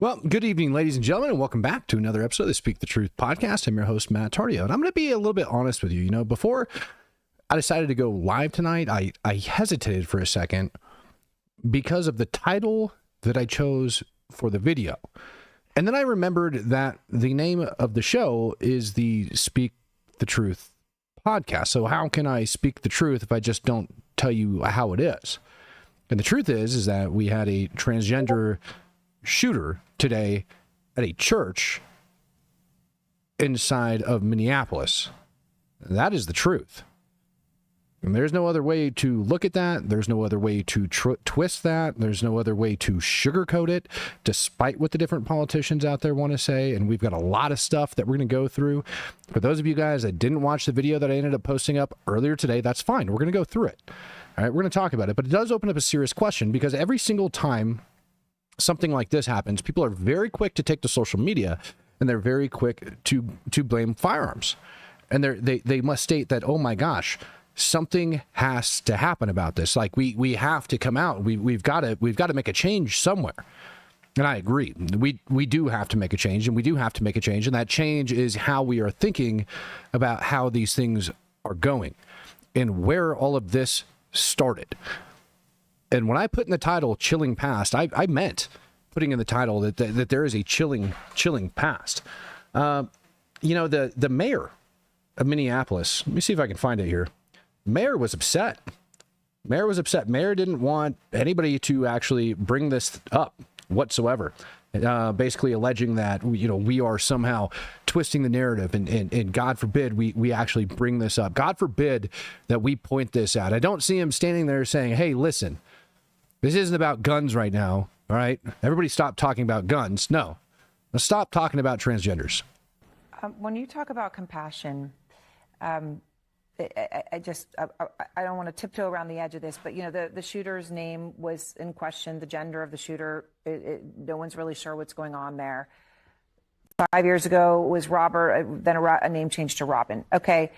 Well, good evening, ladies and gentlemen, and welcome back to another episode of the Speak the Truth podcast. I'm your host, Matt Tardio, and I'm going to be a little bit honest with you. You know, before I decided to go live tonight, I hesitated for a second because of the title that I chose for the video. And then I remembered that the name of the show is the Speak the Truth podcast. So how can I speak the truth if I just don't tell you how it is? And the truth is that we had a transgender shooter today at a church inside of Minneapolis. That is the truth. And there's no other way to look at that. There's no other way to twist that. There's no other way to sugarcoat it, despite what the different politicians out there want to say. And we've got a lot of stuff that we're going to go through. For those of you guys that didn't watch the video that I ended up posting up earlier today, that's fine. We're going to go through it. All right, we're going to talk about it. But it does open up a serious question, because every single time something like this happens, people are very quick to take to social media, and they're very quick to blame firearms. And they must state that, oh my gosh, something has to happen about this. Like we have to come out. We've got to make a change somewhere. And I agree. We do have to make a change, and we do have to make a change. And that change is how we are thinking about how these things are going and where all of this started. And when I put in the title "Chilling Past," I meant putting in the title that there is a chilling past. You know, the mayor of Minneapolis, let me see if I can find it here. Mayor was upset. Mayor didn't want anybody to actually bring this up whatsoever. Basically alleging that, you know, we are somehow twisting the narrative, and God forbid we actually bring this up. God forbid that we point this out. I don't see him standing there saying, hey, listen, this isn't about guns right now, all right? Everybody stop talking about guns. No, let's stop talking about transgenders. When you talk about compassion, I don't want to tiptoe around the edge of this, but, you know, the shooter's name was in question, the gender of the shooter. No one's really sure what's going on there. 5 years ago it was Robert, then a name changed to Robin. Okay.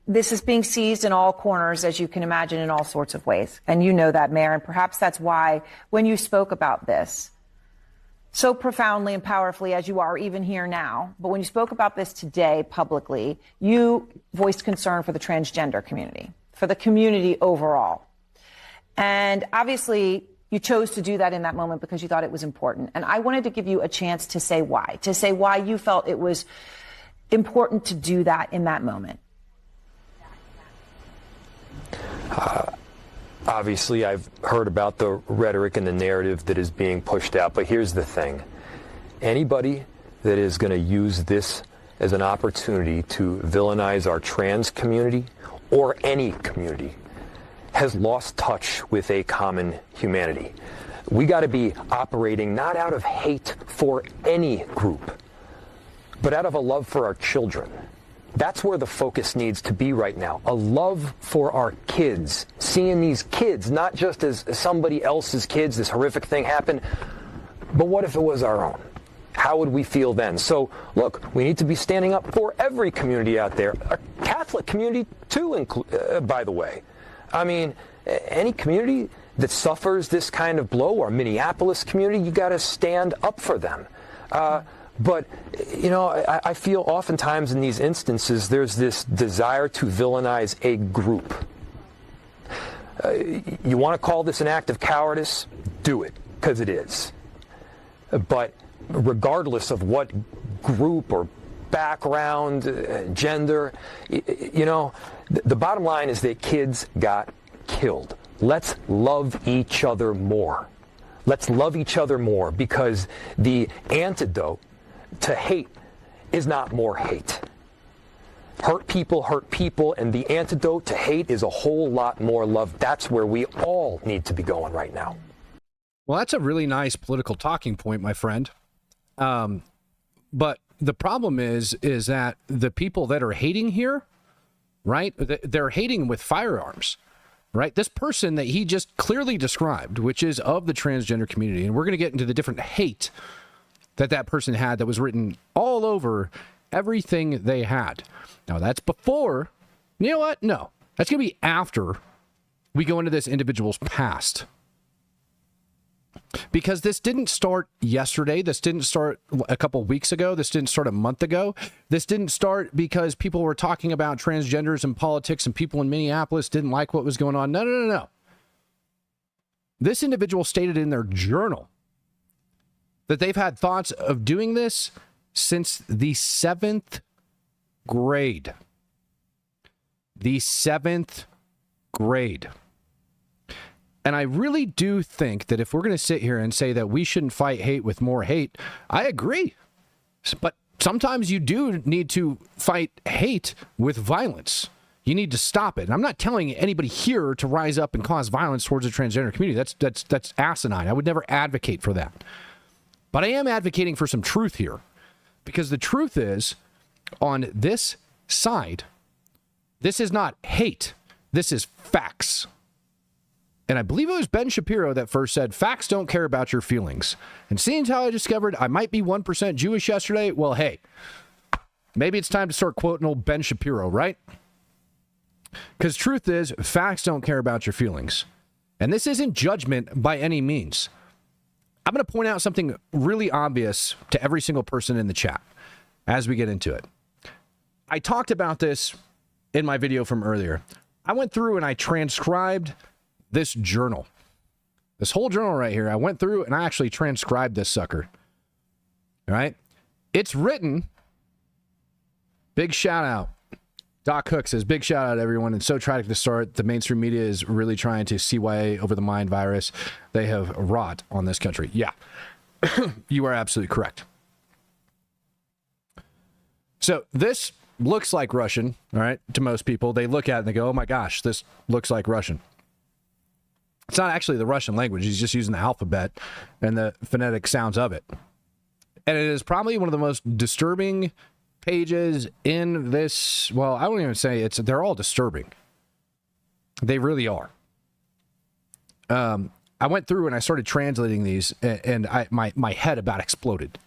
This is being seized in all corners, as you can imagine, in all sorts of ways. And you know that, Mayor, and perhaps that's why when you spoke about this so profoundly and powerfully as you are even here now, but when you spoke about this today publicly, you voiced concern for the transgender community, for the community overall. And obviously you chose to do that in that moment because you thought it was important. And I wanted to give you a chance to say why you felt it was important to do that in that moment. Obviously, I've heard about the rhetoric and the narrative that is being pushed out, but here's the thing. Anybody that is going to use this as an opportunity to villainize our trans community or any community has lost touch with a common humanity. We got to be operating not out of hate for any group, but out of a love for our children. That's where the focus needs to be right now. A love for our kids. Seeing these kids, not just as somebody else's kids, this horrific thing happened, but what if it was our own? How would we feel then? So, look, we need to be standing up for every community out there. A Catholic community, too, by the way. I mean, any community that suffers this kind of blow, our Minneapolis community, you got to stand up for them. But, you know, I feel oftentimes in these instances there's this desire to villainize a group. You want to call this an act of cowardice? Do it, because it is. But regardless of what group or background, gender, you know, the bottom line is that kids got killed. Let's love each other more. Let's love each other more, because the antidote to hate is not more hate. Hurt people, and the antidote to hate is a whole lot more love. That's where we all need to be going right now. Well, that's a really nice political talking point, my friend. But the problem is that the people that are hating here, right, they're hating with firearms, right? This person that he just clearly described, which is of the transgender community, and we're going to get into the different hate that person had that was written all over everything they had. Now, that's before, you know what? No, that's going to be after we go into this individual's past. Because this didn't start yesterday. This didn't start a couple weeks ago. This didn't start a month ago. This didn't start because people were talking about transgenders and politics and people in Minneapolis didn't like what was going on. No, no, no, no. This individual stated in their journal that they've had thoughts of doing this since the 7th grade. The 7th grade. And I really do think that if we're going to sit here and say that we shouldn't fight hate with more hate, I agree. But sometimes you do need to fight hate with violence. You need to stop it. And I'm not telling anybody here to rise up and cause violence towards the transgender community. That's asinine. I would never advocate for that. But I am advocating for some truth here. Because the truth is, on this side, this is not hate. This is facts. And I believe it was Ben Shapiro that first said, facts don't care about your feelings. And seeing how I discovered I might be 1% Jewish yesterday, well, hey, maybe it's time to start quoting old Ben Shapiro, right? Because truth is, facts don't care about your feelings. And this isn't judgment by any means. I'm going to point out something really obvious to every single person in the chat as we get into it. I talked about this in my video from earlier. I went through and I transcribed this journal. This whole journal right here, I went through and I actually transcribed this sucker. All right? It's written. Big shout out. Doc Hook says, big shout out everyone. It's so tragic to start. The mainstream media is really trying to CYA over the mind virus. They have wrought on this country. Yeah, you are absolutely correct. So this looks like Russian, all right, to most people. They look at it and they go, oh my gosh, this looks like Russian. It's not actually the Russian language. He's just using the alphabet and the phonetic sounds of it. And it is probably one of the most disturbing pages in this. Well, I won't even say they're all disturbing. They really are. I went through and I started translating these and my head about exploded.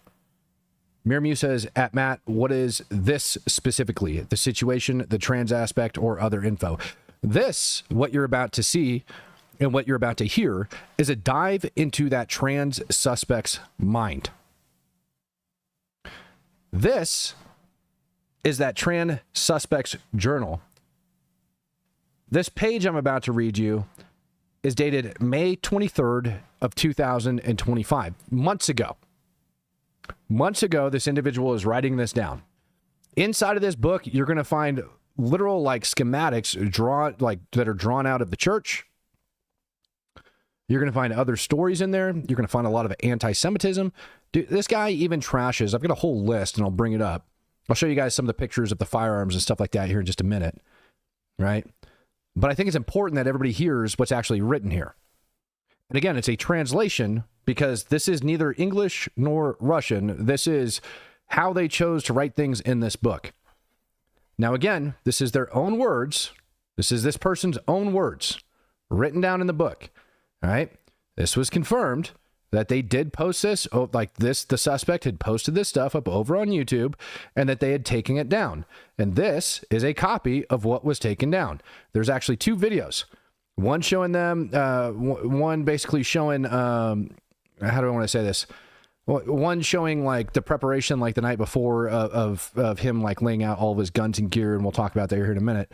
Miramu says, at Matt, what is this specifically? The situation, the trans aspect, or other info? This, what you're about to see and what you're about to hear, is a dive into that trans suspect's mind. This is that trans suspect's journal. This page I'm about to read you is dated May 23rd of 2025, months ago. Months ago, this individual is writing this down. Inside of this book, you're going to find literal schematics that are drawn out of the church. You're going to find other stories in there. You're going to find a lot of anti-Semitism. Dude, this guy even trashes. I've got a whole list, and I'll bring it up. I'll show you guys some of the pictures of the firearms and stuff like that here in just a minute, right? But I think it's important that everybody hears what's actually written here. And again, it's a translation because this is neither English nor Russian. This is how they chose to write things in this book. Now, again, this is their own words. This is this person's own words written down in the book. All right. This was confirmed that they did post this, the suspect had posted this stuff up over on YouTube and that they had taken it down. And this is a copy of what was taken down. There's actually two videos. One showing them, one basically showing, how do I want to say this? One showing the preparation the night before of him laying out all of his guns and gear, and we'll talk about that here in a minute.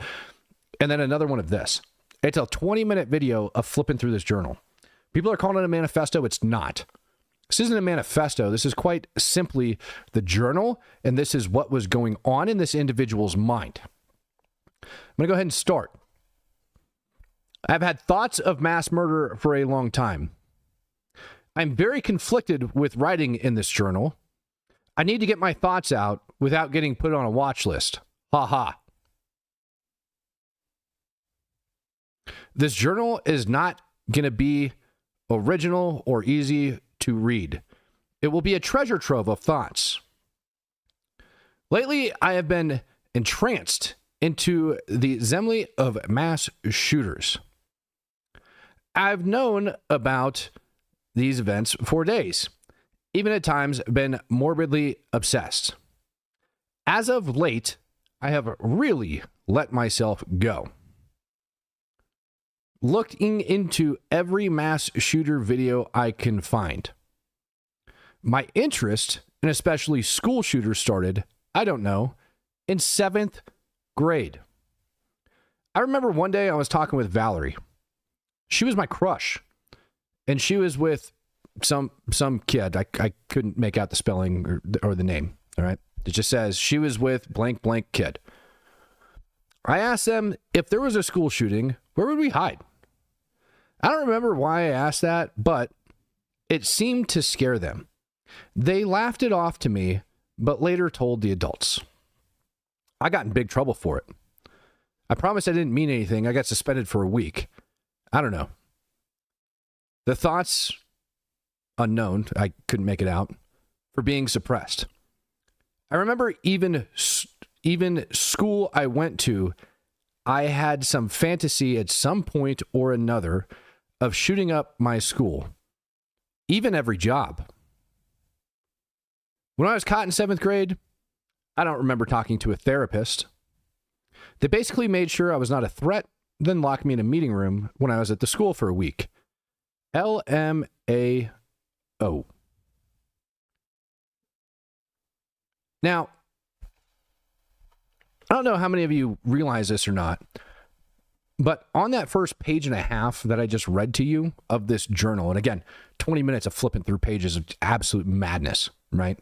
And then another one of this. It's a 20-minute video of flipping through this journal. People are calling it a manifesto. It's not. This isn't a manifesto. This is quite simply the journal, and this is what was going on in this individual's mind. I'm going to go ahead and start. I've had thoughts of mass murder for a long time. I'm very conflicted with writing in this journal. I need to get my thoughts out without getting put on a watch list. Ha ha. This journal is not going to be original or easy to read. It will be a treasure trove of thoughts. Lately, I have been entranced into the assembly of mass shooters. I've known about these events for days, even at times been morbidly obsessed. As of late, I have really let myself go. looking into every mass shooter video I can find. My interest, and especially school shooters, started, I don't know, in 7th grade. I remember one day I was talking with Valerie. She was my crush. And she was with some kid. I couldn't make out the spelling or the name. All right. It just says she was with blank kid. I asked them, if there was a school shooting, where would we hide? I don't remember why I asked that, but it seemed to scare them. They laughed it off to me, but later told the adults. I got in big trouble for it. I promise I didn't mean anything. I got suspended for a week. I don't know. The thoughts, unknown, I couldn't make it out, for being suppressed. I remember even school I went to, I had some fantasy at some point or another of shooting up my school. Even every job. When I was caught in 7th grade, I don't remember talking to a therapist. They basically made sure I was not a threat, then locked me in a meeting room when I was at the school for a week. LMAO. Now, I don't know how many of you realize this or not, but on that first page and a half that I just read to you of this journal, and again, 20 minutes of flipping through pages of absolute madness, right?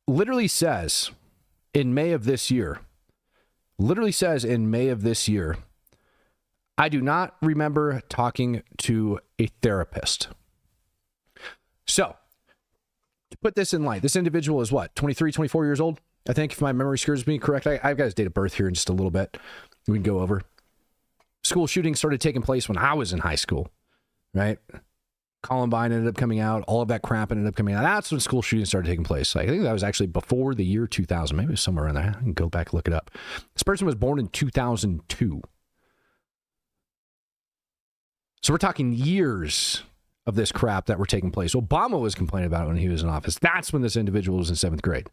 Literally says in May of this year, I do not remember talking to a therapist. So, to put this in light, this individual is what, 23, 24 years old? I think, if my memory serves me correct. I've got his date of birth here in just a little bit. We can go over. School shootings started taking place when I was in high school, right? Columbine ended up coming out. All of that crap ended up coming out. That's when school shootings started taking place. I think that was actually before the year 2000. Maybe it was somewhere in there. I can go back and look it up. This person was born in 2002. So we're talking years of this crap that were taking place. Obama was complaining about it when he was in office. That's when this individual was in 7th grade.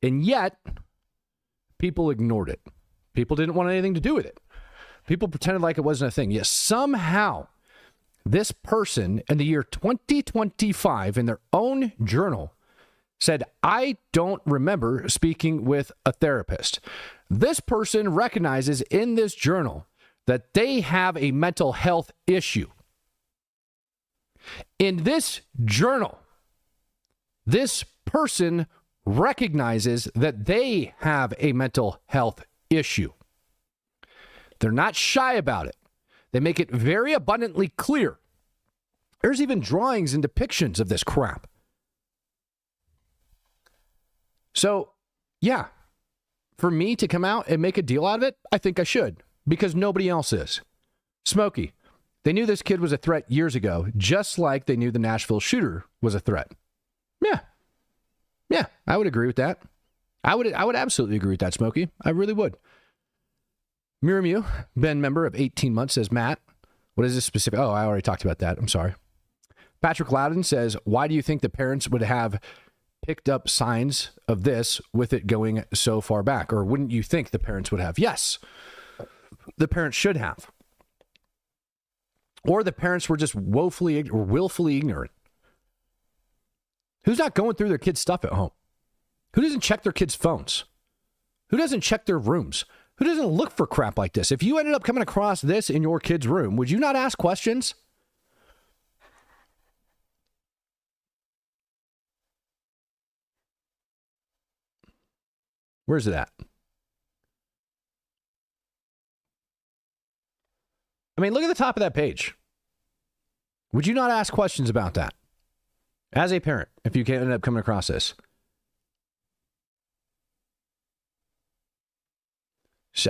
And yet, people ignored it. People didn't want anything to do with it. People pretended like it wasn't a thing. Yet somehow, this person in the year 2025 in their own journal said, I don't remember speaking with a therapist. This person recognizes in this journal that they have a mental health issue. In this journal, this person recognizes that they have a mental health issue. They're not shy about it. They make it very abundantly clear. There's even drawings and depictions of this crap. So, yeah, for me to come out and make a deal out of it, I think I should, because nobody else is. Smokey, they knew this kid was a threat years ago, just like they knew the Nashville shooter was a threat. Yeah, I would agree with that. I would absolutely agree with that, Smokey. I really would. Mirimu, been member of 18 months, says, Matt, what is this specific? Oh, I already talked about that. I'm sorry. Patrick Loudon says, why do you think the parents would have picked up signs of this with it going so far back? Or wouldn't you think the parents would have? Yes, the parents should have. Or the parents were just willfully ignorant. Who's not going through their kids' stuff at home? Who doesn't check their kids' phones? Who doesn't check their rooms? Who doesn't look for crap like this? If you ended up coming across this in your kid's room, would you not ask questions? Where's it at? I mean, look at the top of that page. Would you not ask questions about that? As a parent, if you end up coming across this.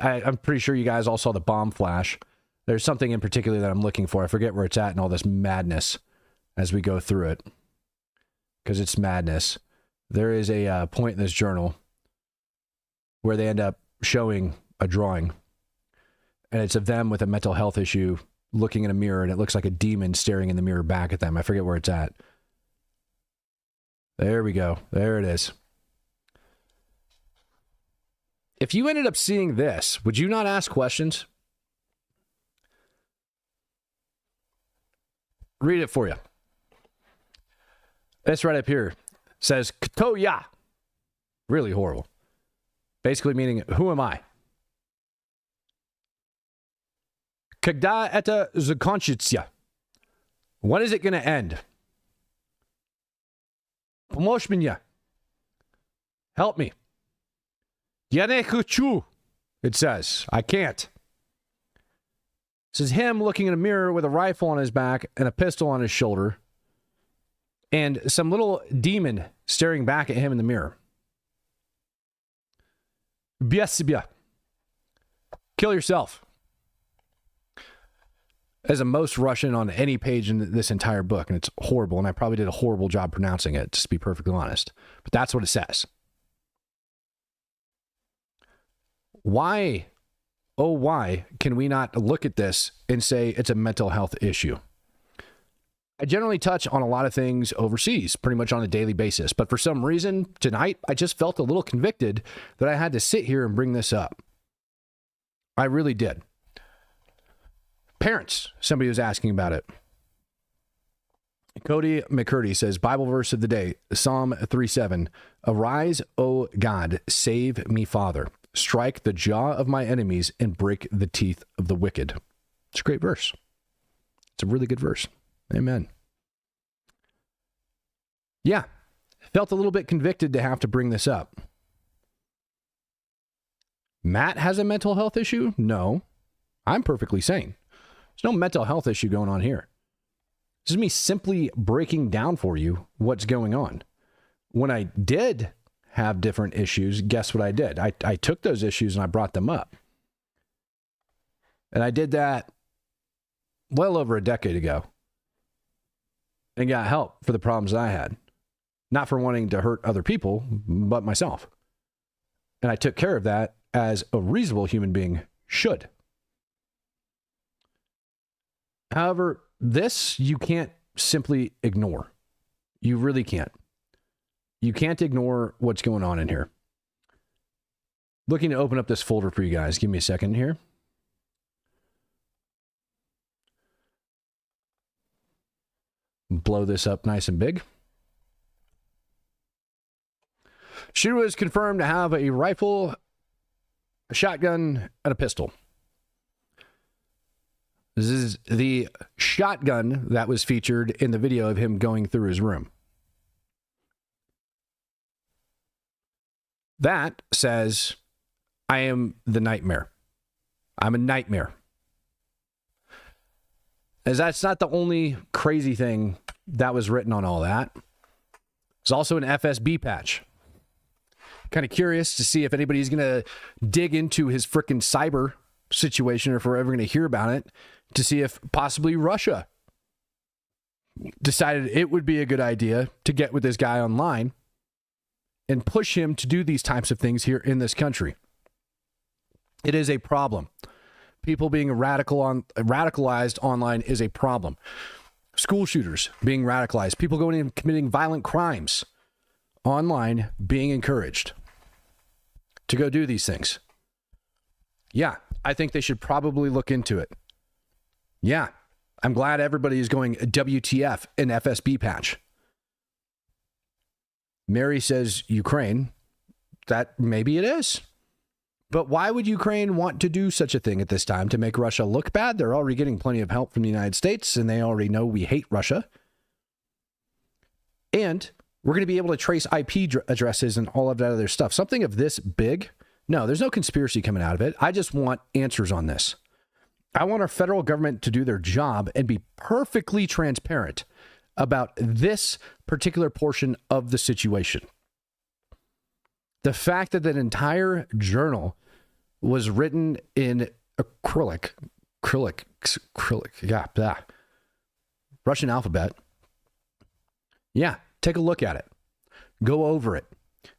I'm pretty sure you guys all saw the bomb flash. There's something in particular that I'm looking for. I forget where it's at in all this madness as we go through it. Because it's madness. There is a point in this journal where they end up showing a drawing. And it's of them with a mental health issue looking in a mirror, and it looks like a demon staring in the mirror back at them. I forget where it's at. There we go. There it is. If you ended up seeing this, would you not ask questions? Read it for you. It's right up here. It says, Kto ya? Really horrible. Basically meaning, who am I? Когда это закончится? When is it going to end? Помощь мне. Help me. Я не хочу. It says, I can't. This is him looking in a mirror with a rifle on his back and a pistol on his shoulder, and some little demon staring back at him in the mirror. Bia себя. Kill yourself. As a most Russian on any page in this entire book, and it's horrible, and I probably did a horrible job pronouncing it, just to be perfectly honest. But that's what it says. Why, oh why, can we not look at this and say it's a mental health issue? I generally touch on a lot of things overseas, pretty much on a daily basis. But for some reason, tonight, I just felt a little convicted that I had to sit here and bring this up. I really did. Parents, somebody was asking about it. Cody McCurdy says, Bible verse of the day, Psalm 3:7. Arise, O God, save me, Father. Strike the jaw of my enemies and break the teeth of the wicked. It's a great verse. It's a really good verse. Amen. Yeah, felt a little bit convicted to have to bring this up. Matt has a mental health issue? No, I'm perfectly sane. There's no mental health issue going on here. This is me simply breaking down for you what's going on. When I did have different issues, guess what I did? I took those issues and I brought them up. And I did that well over a decade ago. And got help for the problems I had. Not for wanting to hurt other people, but myself. And I took care of that as a reasonable human being should. However, this you can't simply ignore. You really can't. You can't ignore what's going on in here. Looking to open up this folder for you guys. Give me a second here. Blow this up nice and big. Shooter was confirmed to have a rifle, a shotgun, and a pistol. This is the shotgun that was featured in the video of him going through his room. That says, I am the nightmare. I'm a nightmare. As that's not the only crazy thing that was written on all that. There's also an FSB patch. Kind of curious to see if anybody's going to dig into his frickin' cyber situation, or if we're ever going to hear about it, to see if possibly Russia decided it would be a good idea to get with this guy online and push him to do these types of things here in this country. It is a problem. People being radicalized online is a problem. School shooters being radicalized. People going in and committing violent crimes online being encouraged to go do these things. Yeah, I think they should probably look into it. Yeah, I'm glad everybody is going WTF and FSB patch. Mary says Ukraine. That maybe it is. But why would Ukraine want to do such a thing at this time to make Russia look bad? They're already getting plenty of help from the United States, and they already know we hate Russia. And we're going to be able to trace IP addresses and all of that other stuff. Something of this big? No, there's no conspiracy coming out of it. I just want answers on this. I want our federal government to do their job and be perfectly transparent about this particular portion of the situation. The fact that an entire journal was written in acrylic, yeah, blah. Russian alphabet. Yeah, take a look at it. Go over it.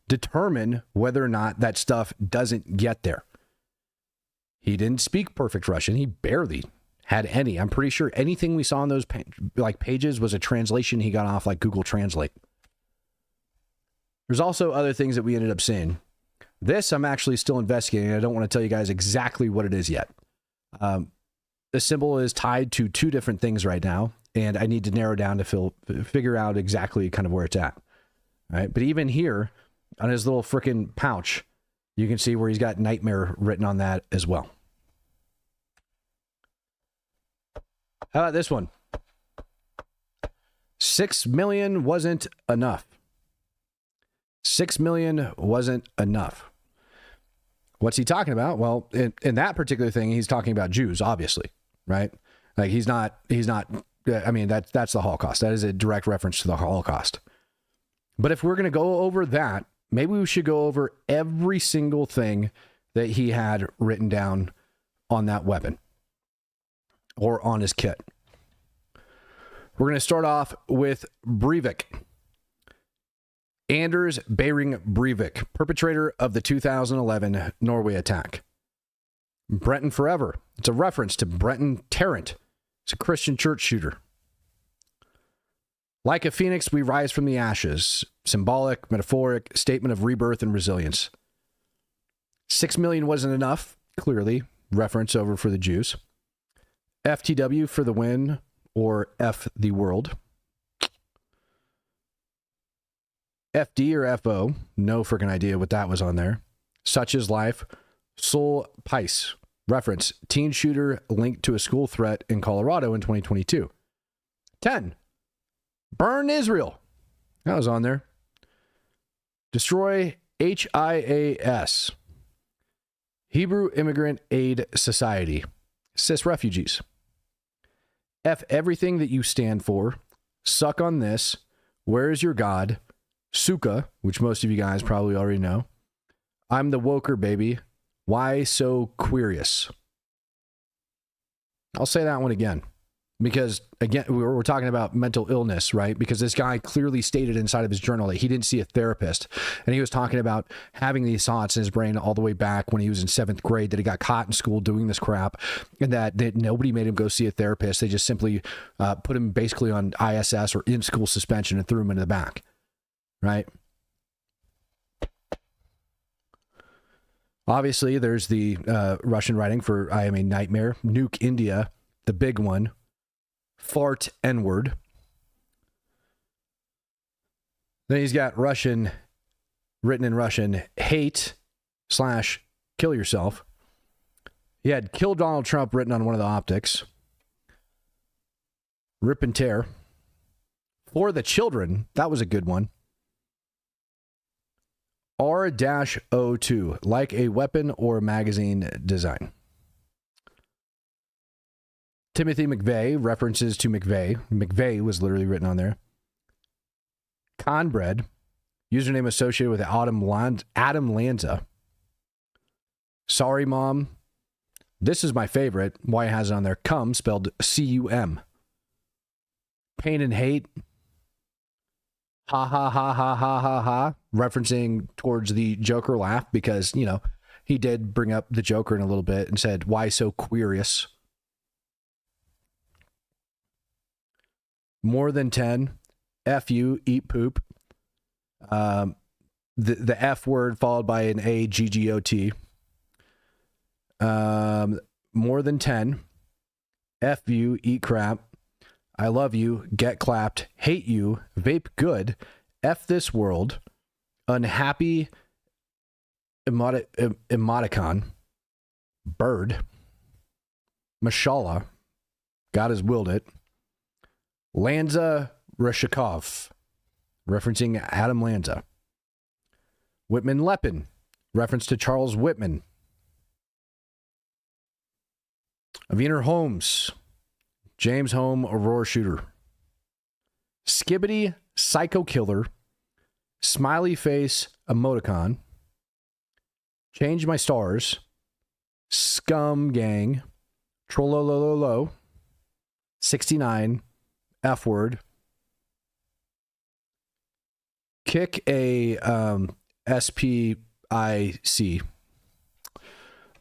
Determine whether or not that stuff doesn't get there. He didn't speak perfect Russian. He barely had any. I'm pretty sure anything we saw on those pages was a translation he got off like Google Translate. There's also other things that we ended up seeing. This I'm actually still investigating. I don't want to tell you guys exactly what it is yet. The symbol is tied to two different things right now, and I need to narrow down to figure out exactly kind of where it's at. All right, but even here on his little freaking pouch, you can see where he's got nightmare written on that as well. How about this one? 6 million wasn't enough. 6 million wasn't enough. What's he talking about? Well, in that particular thing, he's talking about Jews, obviously, right? Like he's not, I mean, that's the Holocaust. That is a direct reference to the Holocaust. But if we're going to go over that, maybe we should go over every single thing that he had written down on that weapon or on his kit. We're going to start off with Breivik. Anders Behring Breivik, perpetrator of the 2011 Norway attack. Brenton Forever. It's a reference to Brenton Tarrant. It's a Christian church shooter. Like a phoenix, we rise from the ashes. Symbolic, metaphoric, statement of rebirth and resilience. 6 million wasn't enough. Clearly, reference over for the Jews. FTW for the win, or F the world. FD or FO, no freaking idea what that was on there. Such is life. Sol Pice, reference, teen shooter linked to a school threat in Colorado in 2022. 10, burn Israel. That was on there. Destroy HIAS, Hebrew Immigrant Aid Society, cis refugees. F everything that you stand for. Suck on this. Where is your God? Sukkah, which most of you guys probably already know. I'm the woker, baby. Why so queerious? I'll say that one again. Because, again, we're talking about mental illness, right? Because this guy clearly stated inside of his journal that he didn't see a therapist. And he was talking about having these thoughts in his brain all the way back when he was in 7th grade, that he got caught in school doing this crap, and that nobody made him go see a therapist. They just simply put him basically on ISS or in-school suspension and threw him into the back, right? Obviously, there's the Russian writing for I am a nightmare. Nuke India, the big one. Fart N-word. Then he's got Russian, written in Russian, hate / kill yourself. He had kill Donald Trump written on one of the optics. Rip and tear. For the children, that was a good one. R-02, like a weapon or magazine design. Timothy McVeigh, references to McVeigh. McVeigh was literally written on there. Conbread, username associated with Adam Lanza. Sorry, Mom. This is my favorite. Why it has it on there. Cum, spelled C-U-M. Pain and hate. Ha ha ha ha ha ha ha. Referencing towards the Joker laugh because, you know, he did bring up the Joker in a little bit and said, why so queerious? More than 10. F you, eat poop. The F word followed by an A-G-G-O-T. More than 10. F you, eat crap. I love you, get clapped. Hate you, vape good. F this world. Unhappy emoticon. Bird. Mashallah. God has willed it. Lanza Reshikov, referencing Adam Lanza. Whitman Lepin, reference to Charles Whitman. Wiener Holmes, James Home Aurora shooter. Skibbity Psycho Killer, Smiley Face Emoticon. Change My Stars, Scum Gang, Trollololo, 69, F word. Kick a SPIC.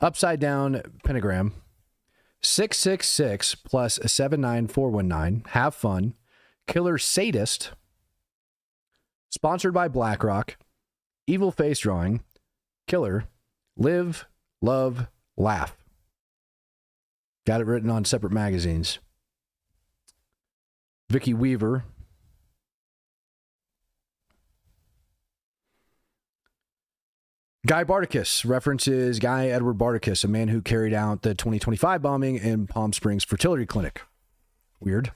Upside down pentagram. 666 plus 79419. Have fun. Killer sadist. Sponsored by BlackRock. Evil face drawing. Killer, live, love, laugh. Got it written on separate magazines. Vicky Weaver. Guy Bardicus references Guy Edward Bardicus, a man who carried out the 2025 bombing in Palm Springs fertility clinic. Weird.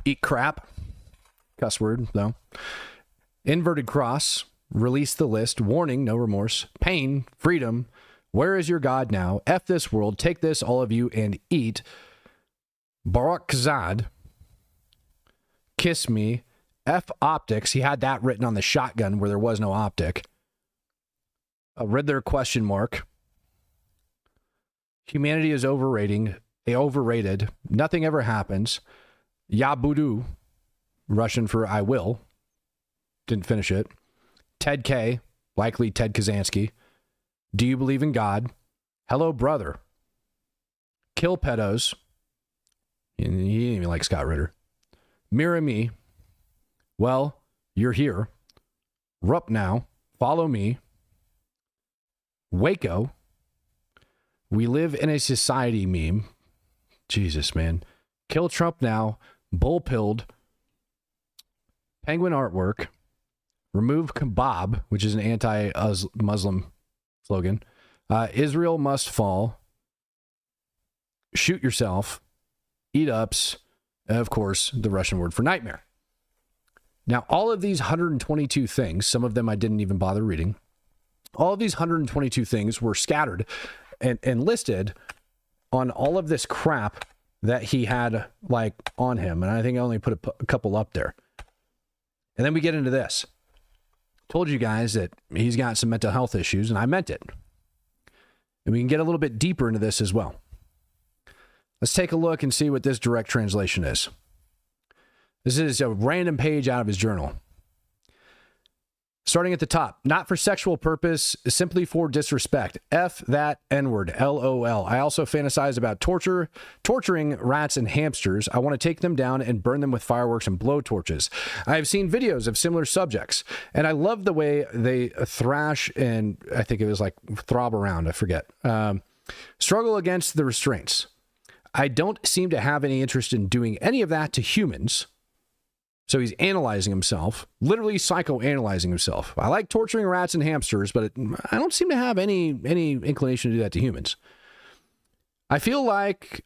Eat crap. Cuss word, though. Inverted cross. Release the list. Warning, no remorse. Pain, freedom. Where is your God now? F this world. Take this, all of you, and eat. Barak Khazad. Kiss me. F optics. He had that written on the shotgun where there was no optic. Riddler question mark. Humanity is overrated. Nothing ever happens. Yabudu. Russian for I will. Didn't finish it. Ted K. Likely Ted Kaczynski. Do you believe in God? Hello, brother. Kill pedos. He didn't even like Scott Ritter. Mirror me. Well, you're here. Rup now. Follow me. Waco. We live in a society meme. Jesus, man. Kill Trump now. Bull pilled. Penguin artwork. Remove kebab, which is an anti-Muslim slogan. Israel must fall. Shoot yourself. Eat ups. And of course, the Russian word for nightmare. Now, all of these 122 things, some of them I didn't even bother reading, all of these 122 things were scattered and listed on all of this crap that he had like on him. And I think I only put a couple up there. And then we get into this. Told you guys that he's got some mental health issues, and I meant it. And we can get a little bit deeper into this as well. Let's take a look and see what this direct translation is. This is a random page out of his journal. Starting at the top, not for sexual purpose, simply for disrespect. F that N-word, LOL. I also fantasize about torturing rats and hamsters. I want to take them down and burn them with fireworks and blowtorches. I have seen videos of similar subjects, and I love the way they thrash and I think it was like throb around, I forget. Struggle against the restraints. I don't seem to have any interest in doing any of that to humans. So he's analyzing himself, literally psychoanalyzing himself. I like torturing rats and hamsters, but I don't seem to have any inclination to do that to humans. I feel like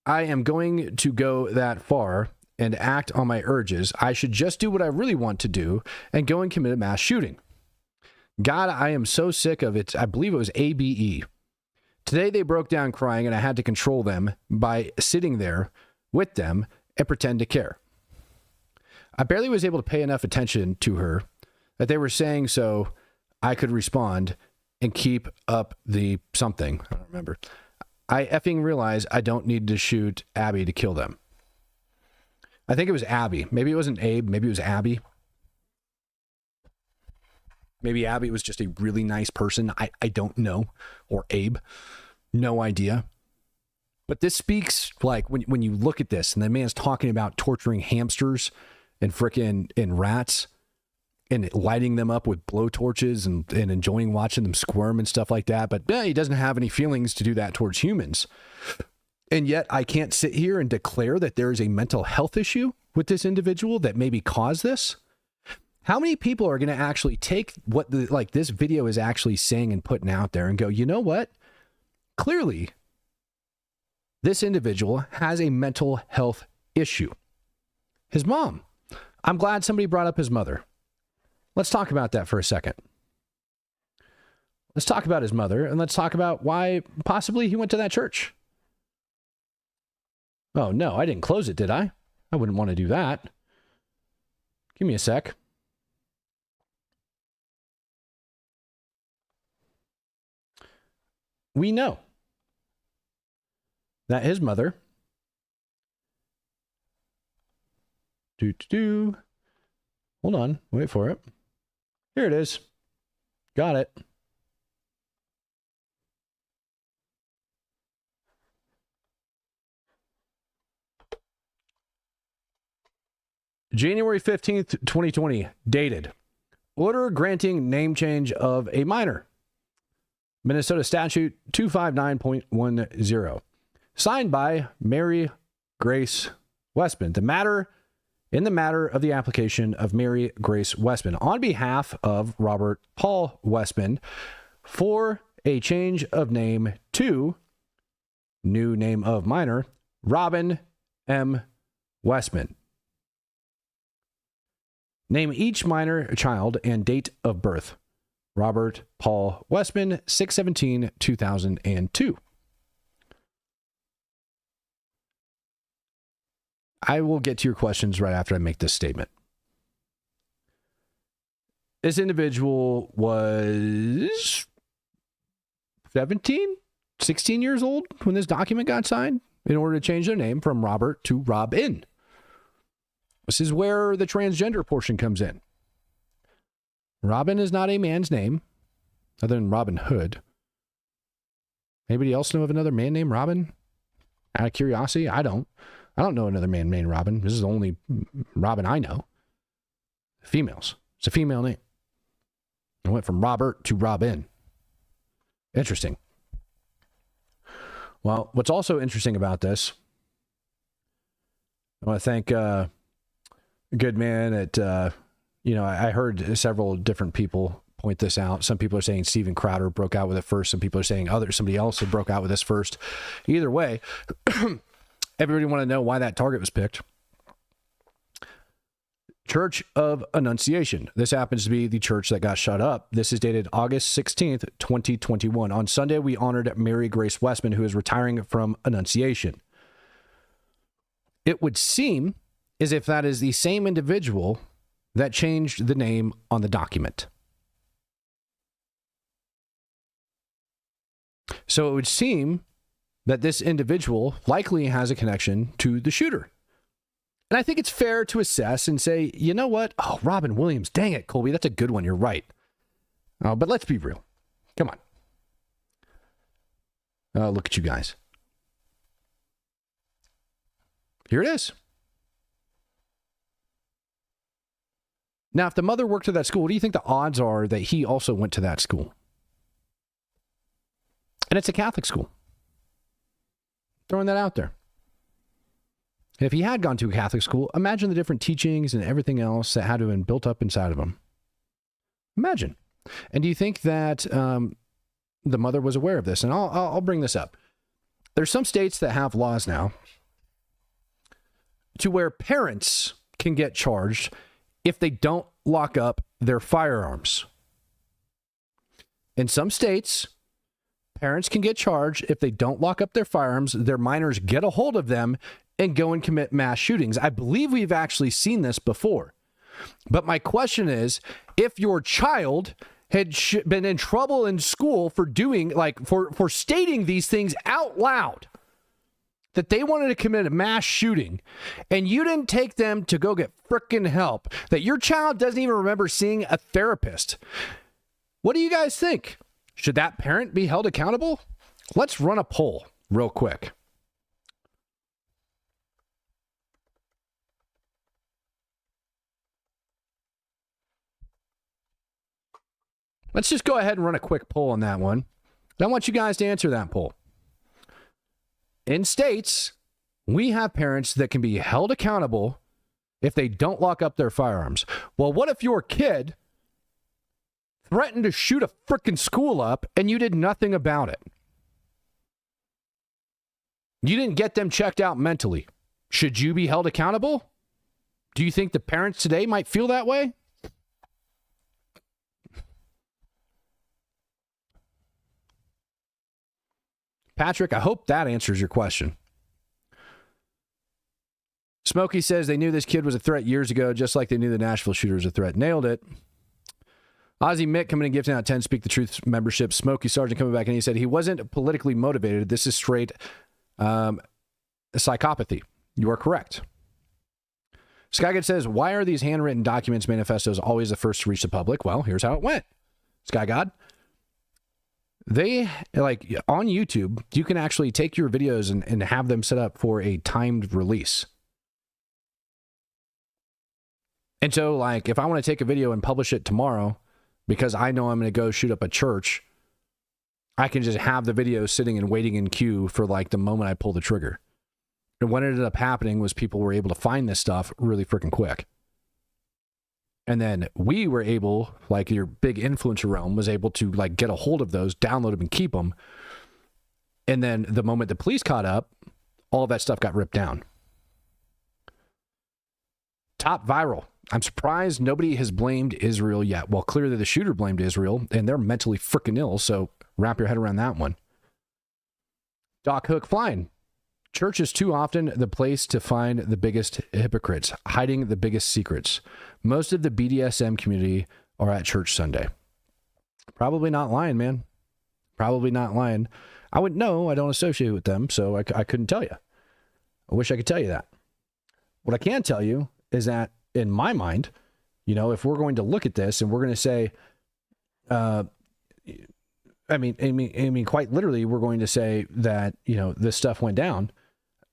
I am going to go that far and act on my urges. I should just do what I really want to do and go and commit a mass shooting. God, I am so sick of it. I believe it was ABE. Today they broke down crying and I had to control them by sitting there with them and pretend to care. I barely was able to pay enough attention to her that they were saying so I could respond and keep up the something. I don't remember. I effing realized I don't need to shoot Abby to kill them. I think it was Abby. Maybe it wasn't Abe. Maybe it was Abby. Maybe Abby was just a really nice person. I don't know. Or Abe. No idea. But this speaks, like, when you look at this, and the man's talking about torturing hamsters and rats and lighting them up with blowtorches and enjoying watching them squirm and stuff like that. But he doesn't have any feelings to do that towards humans. And yet I can't sit here and declare that there is a mental health issue with this individual that maybe caused this. How many people are going to actually take what this video is actually saying and putting out there and go, you know what? Clearly, this individual has a mental health issue. His mom. I'm glad somebody brought up his mother. Let's talk about that for a second. Let's talk about his mother, and let's talk about why possibly he went to that church. Oh, no, I didn't close it, did I? I wouldn't want to do that. Give me a sec. We know that his mother hold on, wait for it. Here it is. Got it. January 15th, 2020, dated Order granting name change of a minor. Minnesota Statute 259.10. Signed by Mary Grace Westman. In the matter of the application of Mary Grace Westman on behalf of Robert Paul Westman for a change of name to new name of minor, Robin M. Westman. Name each minor child and date of birth. Robert Paul Westman, 6/17/2002. I will get to your questions right after I make this statement. This individual was 17, 16 years old when this document got signed in order to change their name from Robert to Robin. This is where the transgender portion comes in. Robin is not a man's name, other than Robin Hood. Anybody else know of another man named Robin? Out of curiosity, I don't know another man named Robin. This is the only Robin I know. Females. It's a female name. It went from Robert to Robin. Interesting. Well, what's also interesting about this, I want to thank a good man at, I heard several different people point this out. Some people are saying Steven Crowder broke out with it first. Some people are saying somebody else had broke out with this first. Either way, everybody want to know why that target was picked. Church of Annunciation. This happens to be the church that got shut up. This is dated August 16th, 2021. On Sunday, we honored Mary Grace Westman, who is retiring from Annunciation. It would seem as if that is the same individual that changed the name on the document. So it would seem that this individual likely has a connection to the shooter. And I think it's fair to assess and say, you know what? Oh, Robin Williams. Dang it, Colby. That's a good one. You're right. But let's be real. Come on. Look at you guys. Here it is. Now, if the mother worked at that school, what do you think the odds are that he also went to that school? And it's a Catholic school. Throwing that out there. If he had gone to a Catholic school, imagine the different teachings and everything else that had to have been built up inside of him. Imagine. And do you think that the mother was aware of this? And I'll bring this up. There's some states that have laws now to where parents can get charged if they don't lock up their firearms. In some states, parents can get charged if they don't lock up their firearms. Their minors get a hold of them and go and commit mass shootings. I believe we've actually seen this before. But my question is, if your child had been in trouble in school for doing, for stating these things out loud, that they wanted to commit a mass shooting, and you didn't take them to go get frickin' help, that your child doesn't even remember seeing a therapist, what do you guys think? Should that parent be held accountable? Let's run a poll real quick. Let's just go ahead and run a quick poll on that one. I want you guys to answer that poll. In states, we have parents that can be held accountable if they don't lock up their firearms. Well, what if your kid threatened to shoot a frickin' school up and you did nothing about it? You didn't get them checked out mentally. Should you be held accountable? Do you think the parents today might feel that way? Patrick, I hope that answers your question. Smokey says they knew this kid was a threat years ago, just like they knew the Nashville shooter was a threat. Nailed it. Ozzy Mick coming in gifting out 10 Speak the Truth membership. Smokey Sargent coming back and he said he wasn't politically motivated. This is straight psychopathy. You are correct. Skygod says, why are these handwritten documents, manifestos, always the first to reach the public? Well, here's how it went. Skygod. They, on YouTube, you can actually take your videos and have them set up for a timed release. And so, like, if I want to take a video and publish it tomorrow because I know I'm going to go shoot up a church, I can just have the video sitting and waiting in queue for, like, the moment I pull the trigger. And what ended up happening was people were able to find this stuff really freaking quick. And then we were able, like your big influencer realm, was able to, like, get a hold of those, download them, and keep them. And then the moment the police caught up, all of that stuff got ripped down. Top viral. I'm surprised nobody has blamed Israel yet. Well, clearly the shooter blamed Israel, and they're mentally freaking ill, so wrap your head around that one. Doc Hook flying. Church is too often the place to find the biggest hypocrites, hiding the biggest secrets. Most of the BDSM community are at church Sunday. Probably not lying, man. Probably not lying. I wouldn't know. I don't associate with them, so I couldn't tell you. I wish I could tell you that. What I can tell you is that in my mind, you know, if we're going to look at this and we're going to say, I mean, quite literally, we're going to say that, you know, this stuff went down.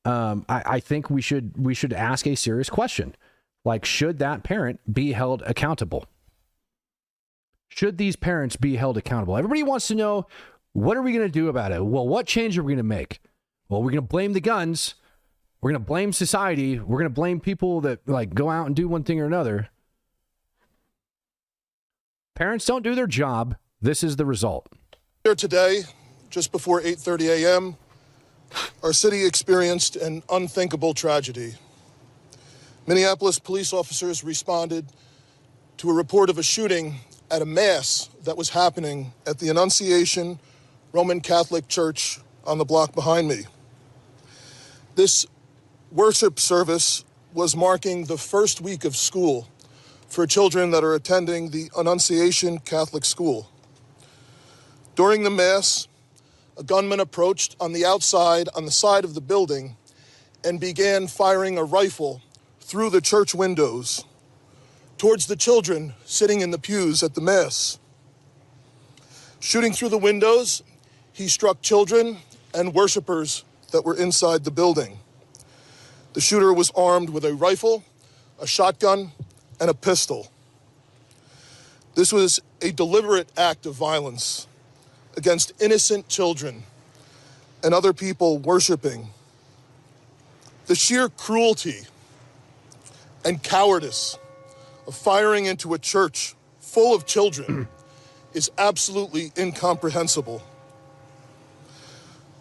I think we should ask a serious question. Like, should that parent be held accountable? Should these parents be held accountable? Everybody wants to know, what are we going to do about it? Well, what change are we going to make? Well, we're going to blame the guns. We're going to blame society. We're going to blame people that, like, go out and do one thing or another. Parents don't do their job. This is the result. Here today, just before 8:30 a.m., our city experienced an unthinkable tragedy. Minneapolis police officers responded to a report of a shooting at a mass that was happening at the Annunciation Roman Catholic Church on the block behind me. This worship service was marking the first week of school for children that are attending the Annunciation Catholic School. During the mass, a gunman approached on the outside on the side of the building and began firing a rifle through the church windows towards the children sitting in the pews at the mass. Shooting through the windows, he struck children and worshipers that were inside the building. The shooter was armed with a rifle, a shotgun, and a pistol. This was a deliberate act of violence against innocent children and other people worshiping. The sheer cruelty and cowardice of firing into a church full of children is absolutely incomprehensible.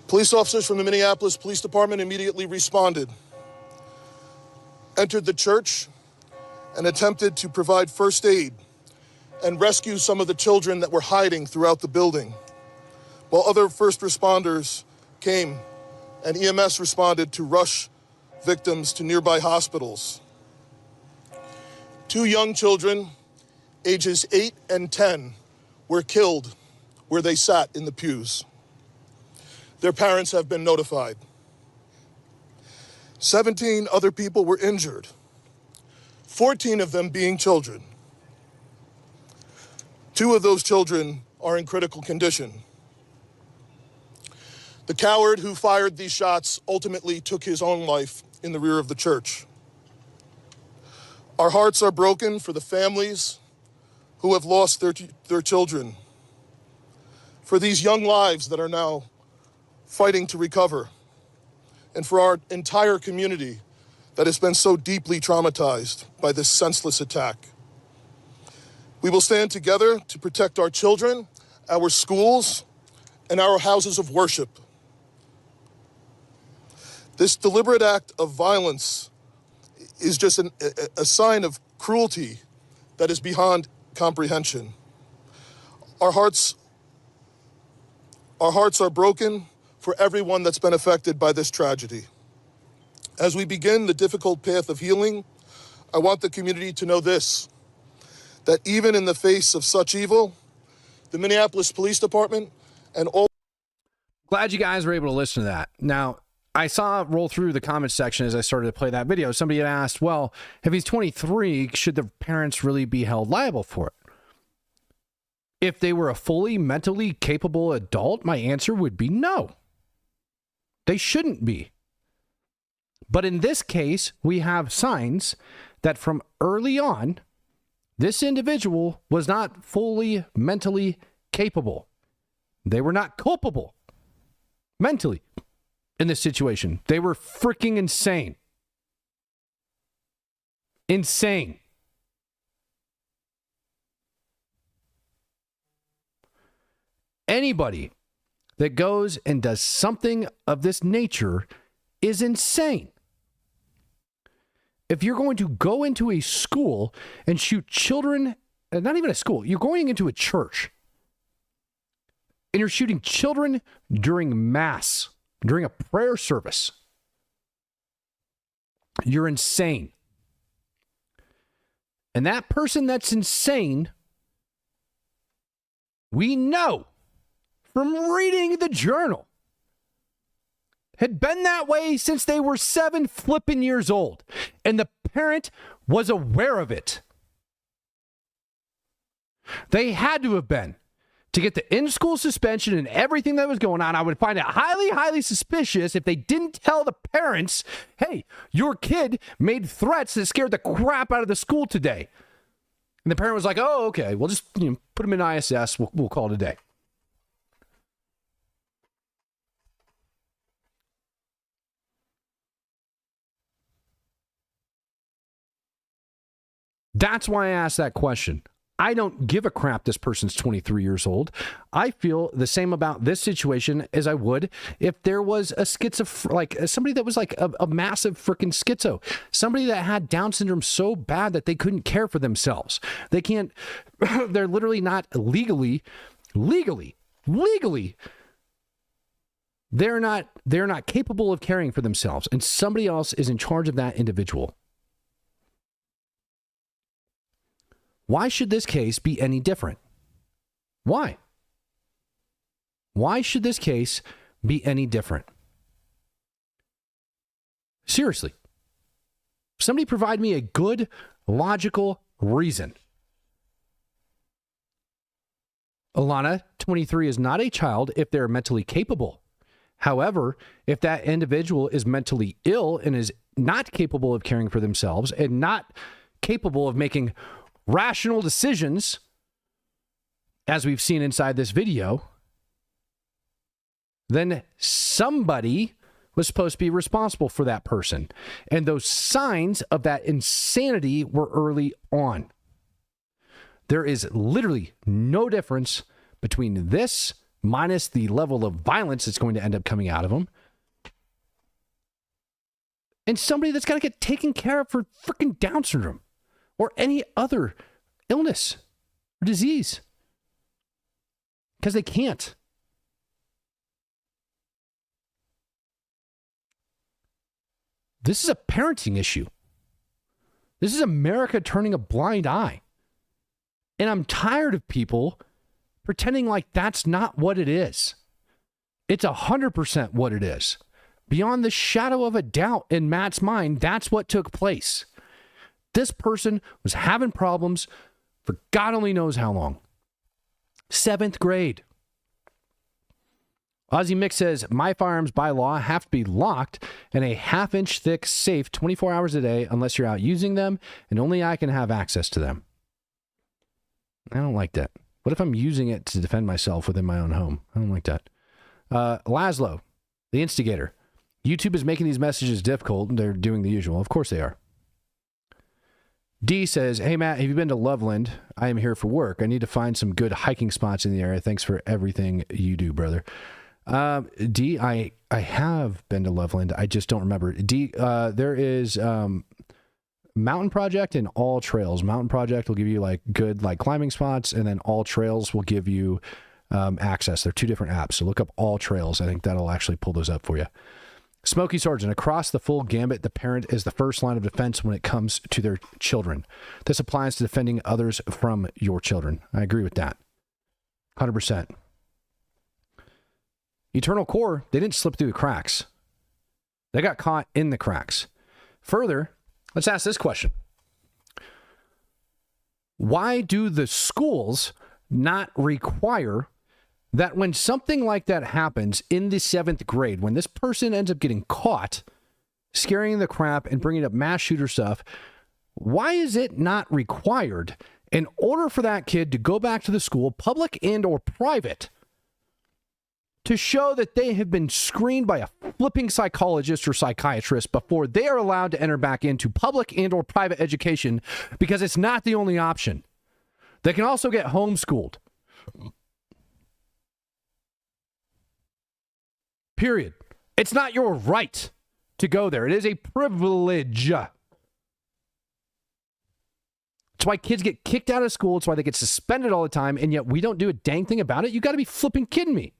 Police officers from the Minneapolis Police Department immediately responded, entered the church, and attempted to provide first aid and rescue some of the children that were hiding throughout the building, while other first responders came and EMS responded to rush victims to nearby hospitals. 2 young children, ages 8 and 10, were killed where they sat in the pews. Their parents have been notified. 17 other people were injured, 14 of them being children. 2 of those children are in critical condition. The coward who fired these shots ultimately took his own life in the rear of the church. Our hearts are broken for the families who have lost their children, for these young lives that are now fighting to recover, and for our entire community that has been so deeply traumatized by this senseless attack. We will stand together to protect our children, our schools, and our houses of worship. This deliberate act of violence is just a sign of cruelty that is beyond comprehension. Our hearts are broken for everyone that's been affected by this tragedy. As we begin the difficult path of healing, I want the community to know this, that even in the face of such evil, the Minneapolis Police Department and all... Glad you guys were able to listen to that. Now, I saw roll through the comments section as I started to play that video. Somebody had asked, well, if he's 23, should the parents really be held liable for it? If they were a fully mentally capable adult, my answer would be no. They shouldn't be. But in this case, we have signs that from early on, this individual was not fully mentally capable. They were not culpable mentally in this situation. They were freaking insane. Insane. Anybody that goes and does something of this nature is insane. If you're going to go into a school and shoot children, not even a school, you're going into a church and you're shooting children during mass, during a prayer service, you're insane. And that person that's insane, we know from reading the journal, had been that way since they were 7 flipping years old. And the parent was aware of it. They had to have been. To get the in-school suspension and everything that was going on, I would find it highly, highly suspicious if they didn't tell the parents, hey, your kid made threats that scared the crap out of the school today. And the parent was like, oh, okay, we'll just put him in ISS. We'll call it a day. That's why I asked that question. I don't give a crap this person's 23 years old. I feel the same about this situation as I would if there was a somebody that was like a massive freaking schizo. Somebody that had Down syndrome so bad that they couldn't care for themselves. They can't, they're literally not legally, they're not capable of caring for themselves. And somebody else is in charge of that individual. Why should this case be any different? Why? Why should this case be any different? Seriously. Somebody provide me a good, logical reason. Alana, 23, is not a child if they're mentally capable. However, if that individual is mentally ill and is not capable of caring for themselves and not capable of making rational decisions, as we've seen inside this video, then somebody was supposed to be responsible for that person. And those signs of that insanity were early on. There is literally no difference between this minus the level of violence that's going to end up coming out of them and somebody that's got to get taken care of for freaking Down syndrome or any other illness or disease. Because they can't. This is a parenting issue. This is America turning a blind eye. And I'm tired of people pretending like that's not what it is. It's 100% what it is. Beyond the shadow of a doubt in Matt's mind, that's what took place. This person was having problems for God only knows how long. 7th grade. Aussie Mix says, my firearms by law have to be locked in a 1/2-inch thick safe 24 hours a day unless you're out using them, and only I can have access to them. I don't like that. What if I'm using it to defend myself within my own home? I don't like that. Laszlo, the instigator. YouTube is making these messages difficult. They're doing the usual. Of course they are. D says, hey, Matt, have you been to Loveland? I am here for work. I need to find some good hiking spots in the area. Thanks for everything you do, brother. D, I have been to Loveland. I just don't remember. D, there is Mountain Project and All Trails. Mountain Project will give you like good like climbing spots, and then All Trails will give you access. They're 2 different apps. So look up All Trails. I think that'll actually pull those up for you. Smoky Sergeant, across the full gambit, the parent is the first line of defense when it comes to their children. This applies to defending others from your children. I agree with that. 100%. Eternal Core, they didn't slip through the cracks. They got caught in the cracks. Further, let's ask this question. Why do the schools not require that when something like that happens in the 7th grade, when this person ends up getting caught, scaring the crap and bringing up mass shooter stuff, Why is it not required in order for that kid to go back to the school, public and or private, to show that they have been screened by a flipping psychologist or psychiatrist before they are allowed to enter back into public and or private education, because it's not the only option. They can also get homeschooled. Period. It's not your right to go there. It is a privilege. It's why kids get kicked out of school. It's why they get suspended all the time, and yet we don't do a dang thing about it. You got to be flipping kidding me.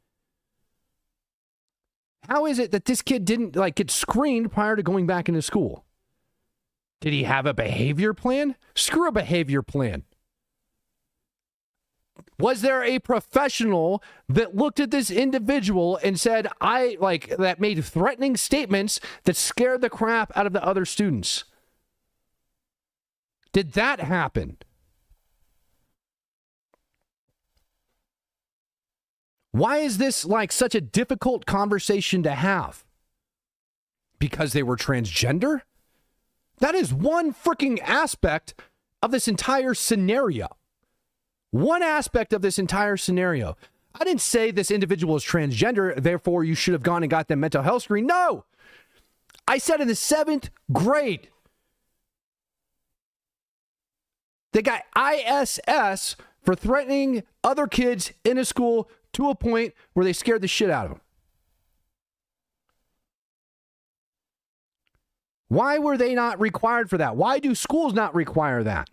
How is it that this kid didn't get screened prior to going back into school? Did he have a behavior plan? Screw a behavior plan. Was there a professional that looked at this individual and said, that made threatening statements that scared the crap out of the other students? Did that happen? Why is this such a difficult conversation to have? Because they were transgender? That is one freaking aspect of this entire scenario. One aspect of this entire scenario. I didn't say this individual is transgender, therefore you should have gone and got them mental health screen. No! I said in the 7th grade, they got ISS for threatening other kids in a school to a point where they scared the shit out of them. Why were they not required for that? Why do schools not require that?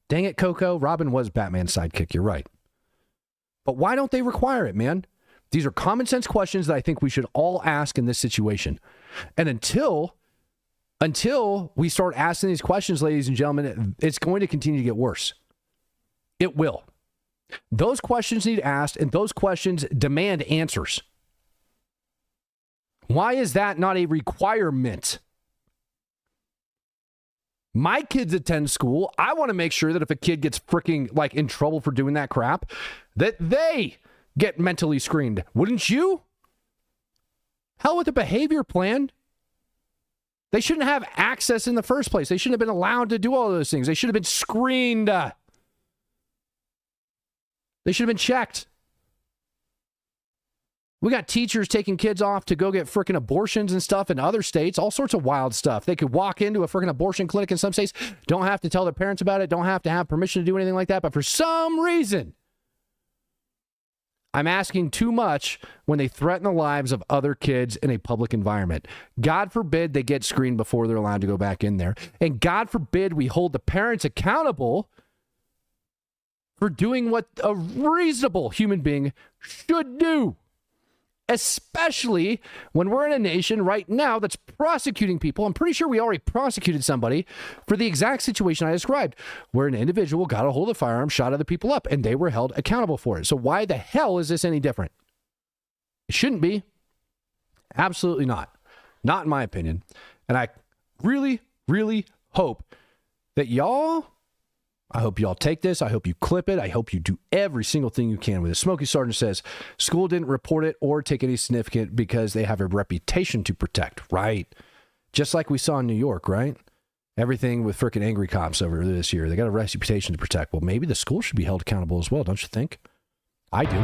Dang it, Coco. Robin was Batman's sidekick. You're right. But why don't they require it, man? These are common sense questions that I think we should all ask in this situation. And until we start asking these questions, ladies and gentlemen, it's going to continue to get worse. It will. Those questions need asked, and those questions demand answers. Why is that not a requirement? My kids attend school. I want to make sure that if a kid gets freaking in trouble for doing that crap, that they get mentally screened. Wouldn't you? Hell with a behavior plan. They shouldn't have access in the first place. They shouldn't have been allowed to do all of those things. They should have been screened. They should have been checked. We got teachers taking kids off to go get freaking abortions and stuff in other states, all sorts of wild stuff. They could walk into a freaking abortion clinic in some states, don't have to tell their parents about it, don't have to have permission to do anything like that. But for some reason, I'm asking too much when they threaten the lives of other kids in a public environment. God forbid they get screened before they're allowed to go back in there. And God forbid we hold the parents accountable for doing what a reasonable human being should do. Especially when we're in a nation right now that's prosecuting people. I'm pretty sure we already prosecuted somebody for the exact situation I described, where an individual got a hold of a firearm, shot other people up, and they were held accountable for it. So why the hell is this any different? It shouldn't be. Absolutely not. Not in my opinion. And I really, really hope that I hope y'all take this. I hope you clip it. I hope you do every single thing you can with it. Smokey Sergeant says, school didn't report it or take any significant because they have a reputation to protect. Right. Just like we saw in New York, right? Everything with freaking angry cops over this year. They got a reputation to protect. Well, maybe the school should be held accountable as well, don't you think? I do.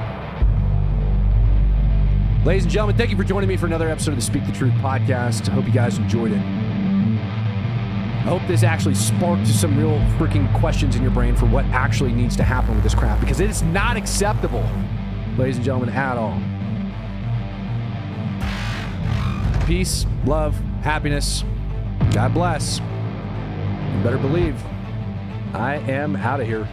Ladies and gentlemen, thank you for joining me for another episode of the Speak the Truth podcast. I hope you guys enjoyed it. I hope this actually sparked some real freaking questions in your brain for what actually needs to happen with this crap, because it is not acceptable, ladies and gentlemen, at all. Peace, love, happiness. God bless. You better believe I am out of here.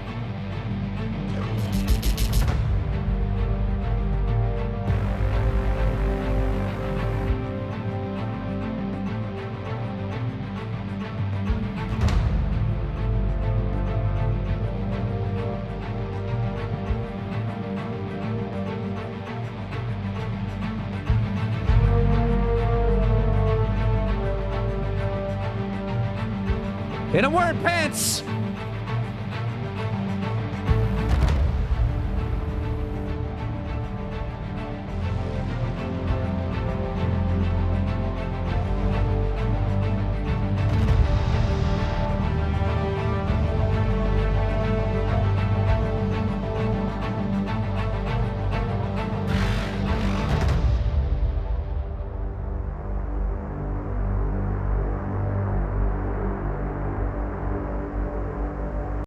And I'm wearing pants.